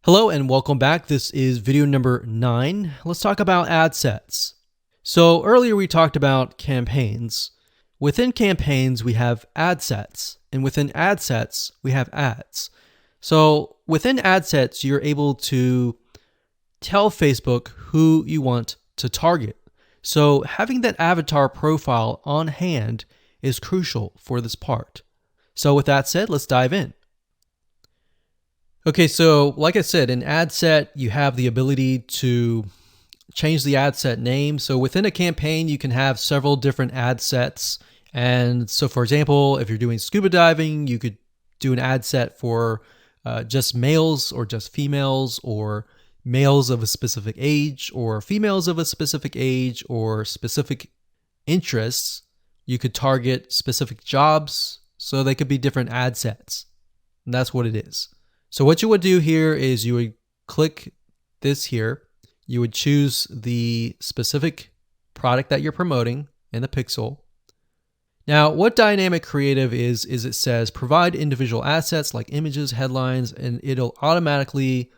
Hello and welcome back. This is video number 9. Let's talk about ad sets. So earlier we talked about campaigns. Within campaigns we have ad sets, and within ad sets we have ads. So within ad sets you're able to tell Facebook who you want to target. So having that avatar profile on hand is crucial for this part. So with that said, let's dive in. Okay, so like I said, in ad set, you have the ability to change the ad set name. So within a campaign, you can have several different ad sets. And so for example, if you're doing scuba diving, you could do an ad set for just males or just females, or males of a specific age or females of a specific age or specific interests. You could target specific jobs. So they could be different ad sets. And that's what it is. So what you would do here is you would click this here. You would choose the specific product that you're promoting in the pixel. Now, what dynamic creative is it says provide individual assets like images, headlines, and it'll automatically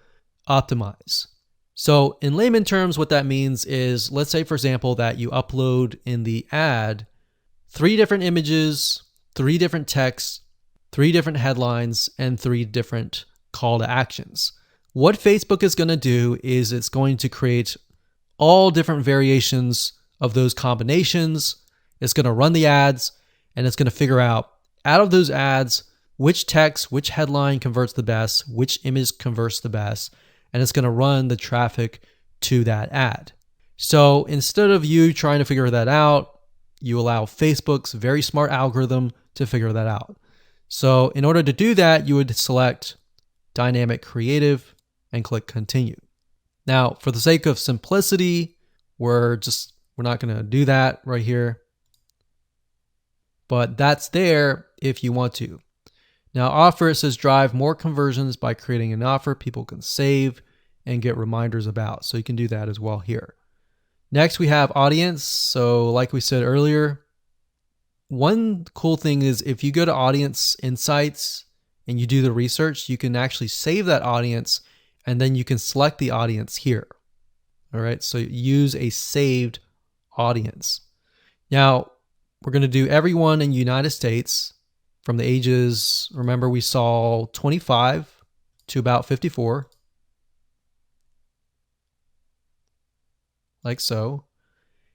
optimize. So in layman terms, what that means is, let's say, for example, that you upload in the ad 3 different images, 3 different texts, 3 different headlines, and 3 different call to actions. What Facebook is going to do is it's going to create all different variations of those combinations. It's going to run the ads, and it's going to figure out of those ads which text, which headline converts the best, which image converts the best, and it's going to run the traffic to that ad. So instead of you trying to figure that out, you allow Facebook's very smart algorithm to figure that out. So in order to do that, you would select Dynamic Creative and click Continue. Now, for the sake of simplicity, we're not going to do that right here, but that's there if you want to. Now, offer, it says drive more conversions by creating an offer people can save and get reminders about. So you can do that as well here. Next, we have audience. So like we said earlier, one cool thing is if you go to Audience Insights and you do the research, you can actually save that audience, and then you can select the audience here. All right, so use a saved audience. Now, we're going to do everyone in the United States from the ages, remember we saw 25 to about 54, like so.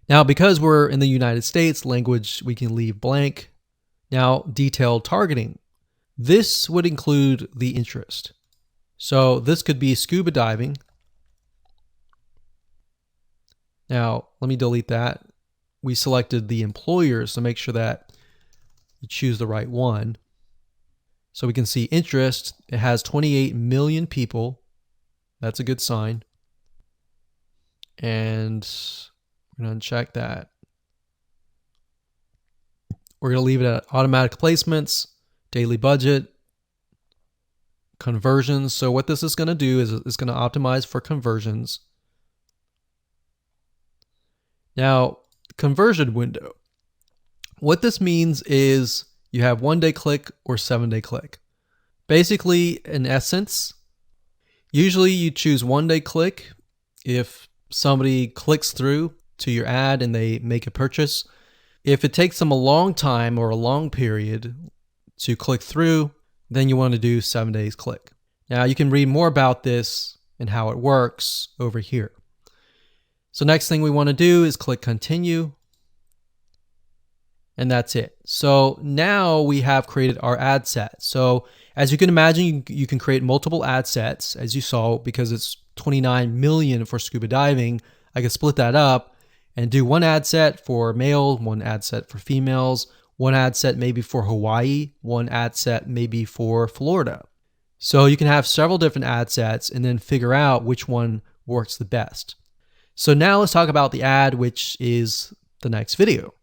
Now, because we're in the United States, language we can leave blank. Now, detailed targeting. This would include the interest. So this could be scuba diving. Now, let me delete that. We selected the employers, so make sure that you choose the right one. So we can see interest. It has 28 million people. That's a good sign. And we're going to uncheck that. We're going to leave it at automatic placements. Daily budget, conversions. So what this is going to do is it's going to optimize for conversions. Now, conversion window. What this means is you have 1-day click or 7-day click. Basically, in essence, usually you choose 1-day click if somebody clicks through to your ad and they make a purchase. If it takes them a long time or a long period to click through, then you want to do 7 days click. Now you can read more about this and how it works over here. So next thing we want to do is click Continue. And that's it. So now we have created our ad set. So as you can imagine, you can create multiple ad sets, as you saw, because it's 29 million for scuba diving. I can split that up and do one ad set for male, one ad set for females, one ad set maybe for Hawaii, one ad set maybe for Florida. So you can have several different ad sets and then figure out which one works the best. So now let's talk about the ad, which is the next video.